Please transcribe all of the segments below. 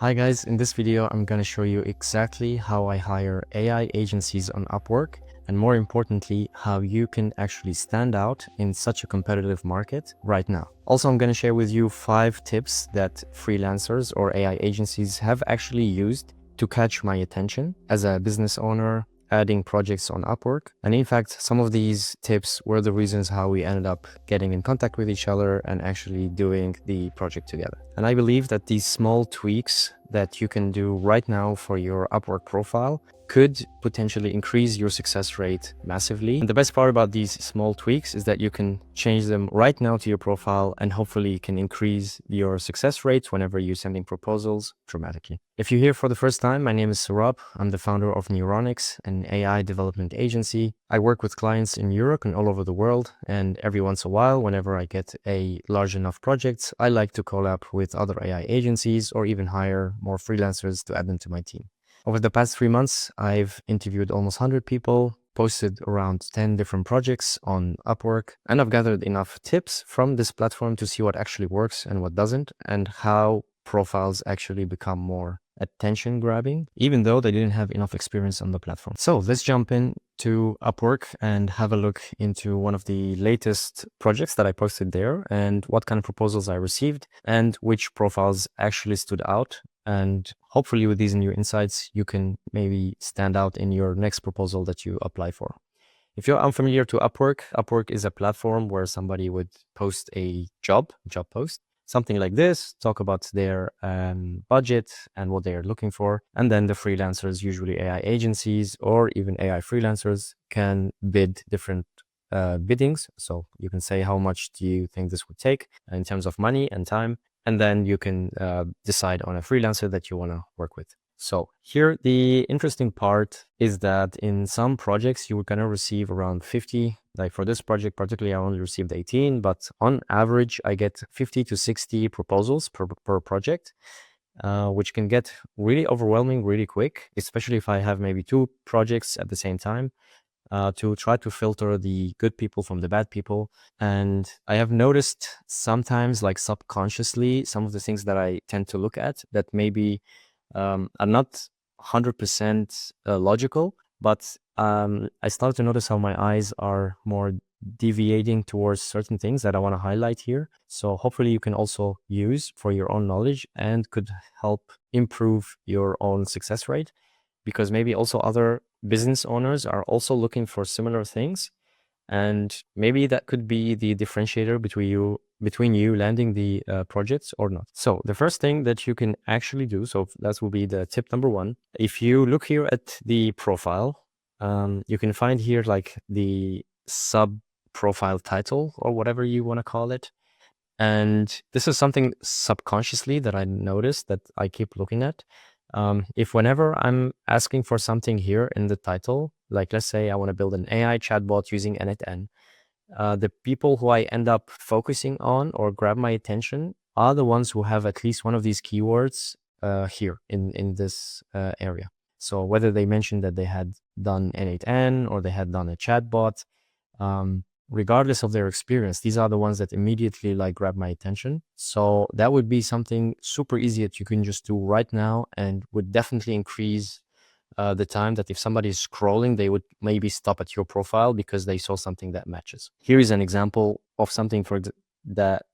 Hi guys, in this video I'm going to show you exactly how I hire AI agencies on Upwork, and more importantly, how you can actually stand out in such a competitive market right now. Also, I'm going to share with you 5 tips that freelancers or AI agencies have actually used to catch my attention as a business owner adding projects on Upwork. And in fact, some of these tips were the reasons how we ended up getting in contact with each other and actually doing the project together. And I believe that these small tweaks that you can do right now for your Upwork profile could potentially increase your success rate massively. And the best part about these small tweaks is that you can change them right now to your profile and hopefully can increase your success rate whenever you're sending proposals dramatically. If you're here for the first time, my name is Sarab. I'm the founder of Neuronix, an AI development agency. I work with clients in Europe and all over the world, and every once in a while, whenever I get a large enough project, I like to collab with other AI agencies or even hire more freelancers to add them to my team. Over the past 3 months, I've interviewed almost 100 people, posted around 10 different projects on Upwork, and I've gathered enough tips from this platform to see what actually works and what doesn't, and how profiles actually become more attention grabbing, even though they didn't have enough experience on the platform. So let's jump in to Upwork and have a look into one of the latest projects that I posted there and what kind of proposals I received and which profiles actually stood out. And hopefully with these new insights, you can maybe stand out in your next proposal that you apply for. If you're unfamiliar to Upwork, Upwork is a platform where somebody would post a job post, something like this, talk about their budget and what they are looking for. And then the freelancers, usually AI agencies or even AI freelancers, can bid different biddings. So you can say how much do you think this would take in terms of money and time. And then you can decide on a freelancer that you want to work with. So here, the interesting part is that in some projects, you're going to receive around 50. Like for this project, particularly, I only received 18, but on average, I get 50 to 60 proposals per project, which can get really overwhelming really quick, especially if I have maybe 2 projects at the same time. To try to filter the good people from the bad people. And I have noticed sometimes, like subconsciously, some of the things that I tend to look at that maybe are not 100% logical, but I start to notice how my eyes are more deviating towards certain things that I want to highlight here. So hopefully you can also use for your own knowledge and could help improve your own success rate, because maybe also other business owners are also looking for similar things, and maybe that could be the differentiator between you landing the projects or not. So the first thing that you can actually do, so that will be the tip number 1. If you look here at the profile, you can find here like the sub profile title or whatever you want to call it. And this is something subconsciously that I noticed that I keep looking at. If whenever I'm asking for something here in the title, like let's say I want to build an AI chatbot using n8n, the people who I end up focusing on or grab my attention are the ones who have at least one of these keywords here in this area. So whether they mentioned that they had done n8n or they had done a chatbot, regardless of their experience, these are the ones that immediately like grab my attention. So that would be something super easy that you can just do right now and would definitely increase the time that if somebody is scrolling, they would maybe stop at your profile because they saw something that matches. Here is an example of something that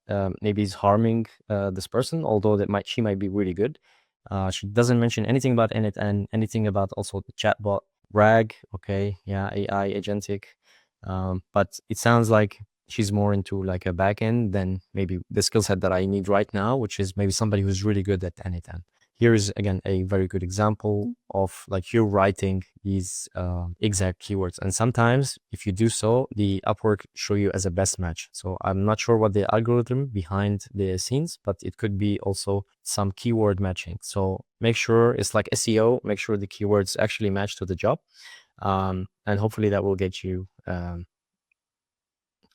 maybe is harming this person, although she might be really good. She doesn't mention anything about n8n, anything about also the chatbot, RAG, okay, yeah, AI agentic. But it sounds like she's more into like a backend than maybe the skill set that I need right now, which is maybe somebody who's really good at n8n. Here is again a very good example of like you writing these exact keywords. And sometimes if you do so, the Upwork show you as a best match. So I'm not sure what the algorithm behind the scenes, but it could be also some keyword matching. So make sure it's like SEO, make sure the keywords actually match to the job. And hopefully that will get you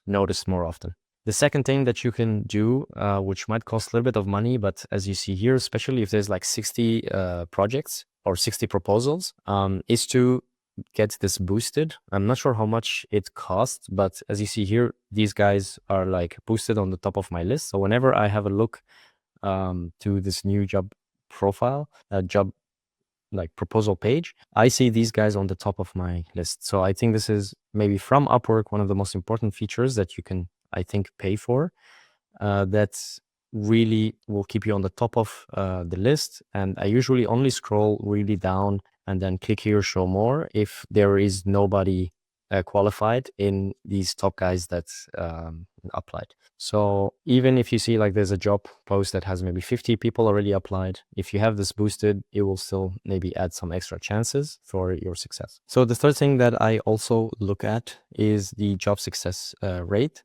noticed more often. The second thing that you can do, which might cost a little bit of money, but as you see here, especially if there's like 60 projects or 60 proposals, is to get this boosted. I'm not sure how much it costs, but as you see here, these guys are like boosted on the top of my list. So whenever I have a look to this new job profile, job like proposal page, I see these guys on the top of my list. So I think this is maybe from Upwork one of the most important features that you can, I think, pay for. That really will keep you on the top of the list. And I usually only scroll really down and then click here, show more, if there is nobody qualified in these top guys that applied. So even if you see like there's a job post that has maybe 50 people already applied, if you have this boosted, it will still maybe add some extra chances for your success. So the third thing that I also look at is the job success rate.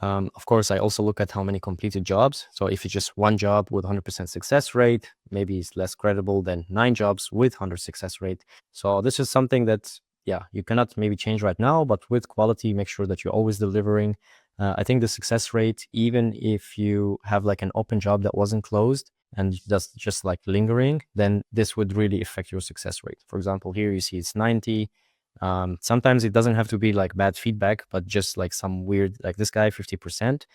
Of course, I also look at how many completed jobs. So if it's just one job with 100% success rate, maybe it's less credible than 9 jobs with 100 success rate. So this is something that, yeah, you cannot maybe change right now, but with quality, make sure that you're always delivering. I think the success rate, even if you have like an open job that wasn't closed and just like lingering, then this would really affect your success rate. For example, here you see it's 90. Sometimes it doesn't have to be like bad feedback, but just like some weird, like this guy, 50%.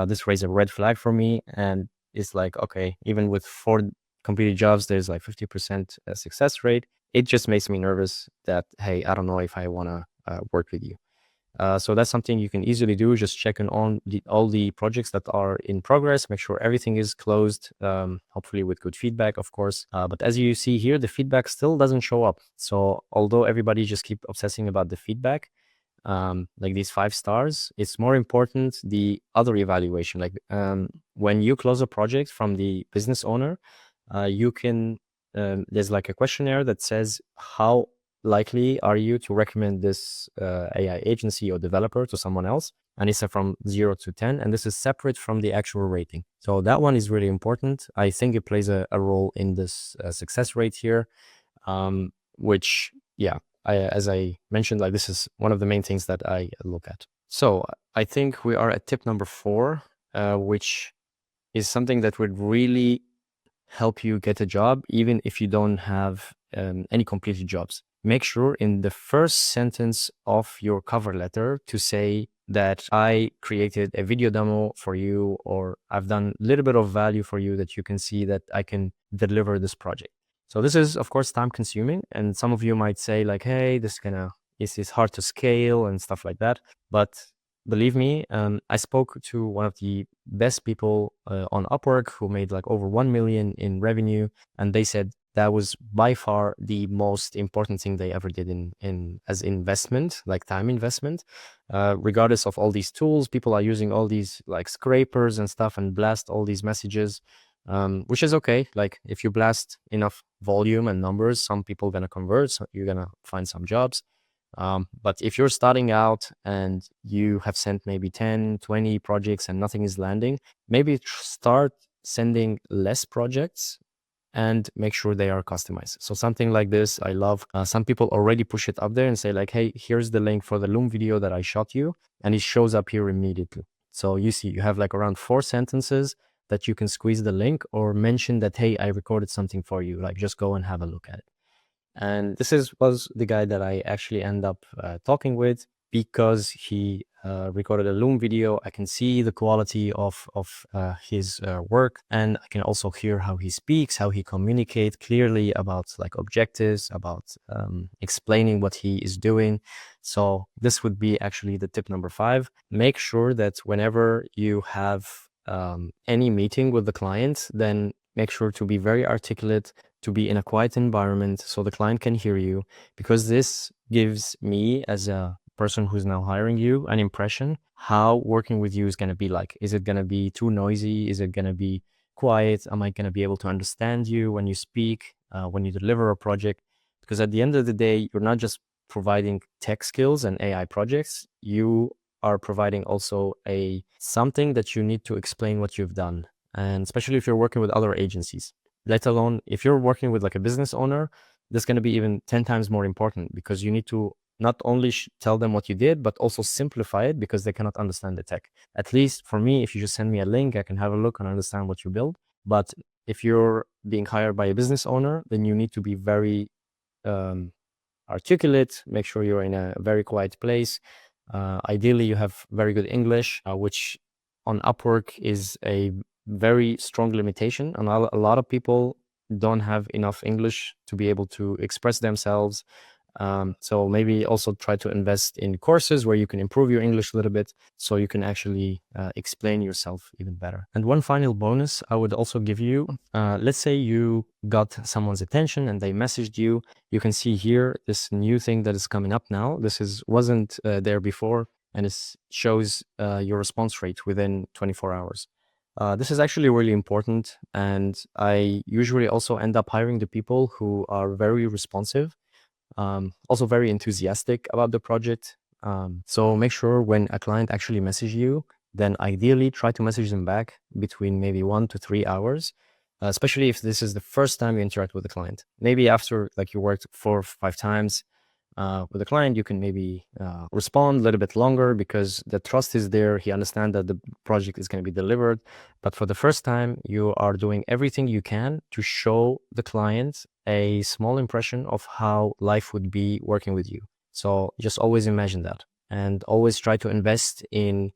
This raised a red flag for me. And it's like, okay, even with 4 completed jobs, there's like 50% success rate. It just makes me nervous that, hey, I don't know if I want to work with you. So that's something you can easily do. Just checking on all the projects that are in progress, make sure everything is closed, hopefully with good feedback, of course. But as you see here, the feedback still doesn't show up. So although everybody just keep obsessing about the feedback, like these 5 stars, it's more important the other evaluation. Like when you close a project from the business owner, you can, there's like a questionnaire that says how likely are you to recommend this AI agency or developer to someone else? And it's from 0 to 10, and this is separate from the actual rating. So that one is really important. I think it plays a role in this success rate here, which, yeah, as I mentioned, like this is one of the main things that I look at. So I think we are at tip number 4, which is something that would really help you get a job, even if you don't have any completed jobs. Make sure in the first sentence of your cover letter to say that I created a video demo for you, or I've done a little bit of value for you that you can see that I can deliver this project. So this is, of course, time consuming. And some of you might say like, hey, this is hard to scale and stuff like that. But believe me, I spoke to one of the best people on Upwork who made like over 1 million in revenue, and they said that was by far the most important thing they ever did in as investment, like time investment. Regardless of all these tools, people are using all these like scrapers and stuff and blast all these messages, which is okay. Like if you blast enough volume and numbers, some people are gonna convert, so you're gonna find some jobs. But if you're starting out and you have sent maybe 10, 20 projects and nothing is landing, maybe start sending less projects and make sure they are customized. So something like this, I love. Some people already push it up there and say like, hey, here's the link for the Loom video that I shot you. And it shows up here immediately. So you see, you have like around 4 sentences that you can squeeze the link or mention that, hey, I recorded something for you. Like just go and have a look at it. And this was the guy that I actually end up talking with, because he recorded a Loom video. I can see the quality of his work, and I can also hear how he speaks, how he communicates clearly about like objectives, about explaining what he is doing. So this would be actually the tip number 5. Make sure that whenever you have any meeting with the client, then make sure to be very articulate, to be in a quiet environment so the client can hear you, because this gives me, as a person who's now hiring you, an impression how working with you is going to be like. Is it going to be too noisy? Is it going to be quiet? Am I going to be able to understand you when you speak, when you deliver a project? Because at the end of the day, you're not just providing tech skills and AI projects. You are providing also something that you need to explain what you've done. And especially if you're working with other agencies, let alone if you're working with like a business owner, that's going to be even 10 times more important, because you need to not only tell them what you did, but also simplify it, because they cannot understand the tech. At least for me, if you just send me a link, I can have a look and understand what you build. But if you're being hired by a business owner, then you need to be very articulate, make sure you're in a very quiet place. Ideally, you have very good English, which on Upwork is a very strong limitation. And a lot of people don't have enough English to be able to express themselves. So maybe also try to invest in courses where you can improve your English a little bit so you can actually explain yourself even better. And one final bonus I would also give you, let's say you got someone's attention and they messaged you. You can see here this new thing that is coming up now. Wasn't there before, and it shows your response rate within 24 hours. This is actually really important, and I usually also end up hiring the people who are very responsive, also very enthusiastic about the project. So make sure when a client actually messages you, then ideally try to message them back between maybe 1 to 3 hours, especially if this is the first time you interact with the client. Maybe after like you worked 4 or 5 times with the client, you can maybe respond a little bit longer because the trust is there. He understands that the project is going to be delivered. But for the first time, you are doing everything you can to show the client a small impression of how life would be working with you. So just always imagine that, and always try to invest in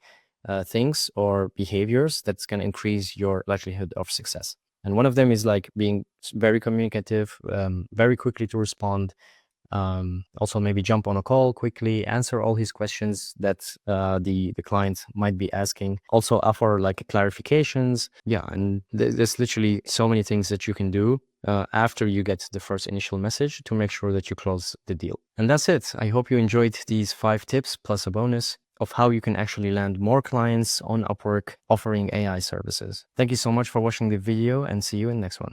things or behaviors that's going to increase your likelihood of success. And one of them is like being very communicative, very quickly to respond. Also maybe jump on a call quickly, answer all his questions that the client might be asking. Also offer like clarifications. Yeah, and there's literally so many things that you can do after you get the first initial message to make sure that you close the deal. And that's it. I hope you enjoyed these 5 tips plus a bonus of how you can actually land more clients on Upwork offering AI services. Thank you so much for watching the video, and see you in the next one.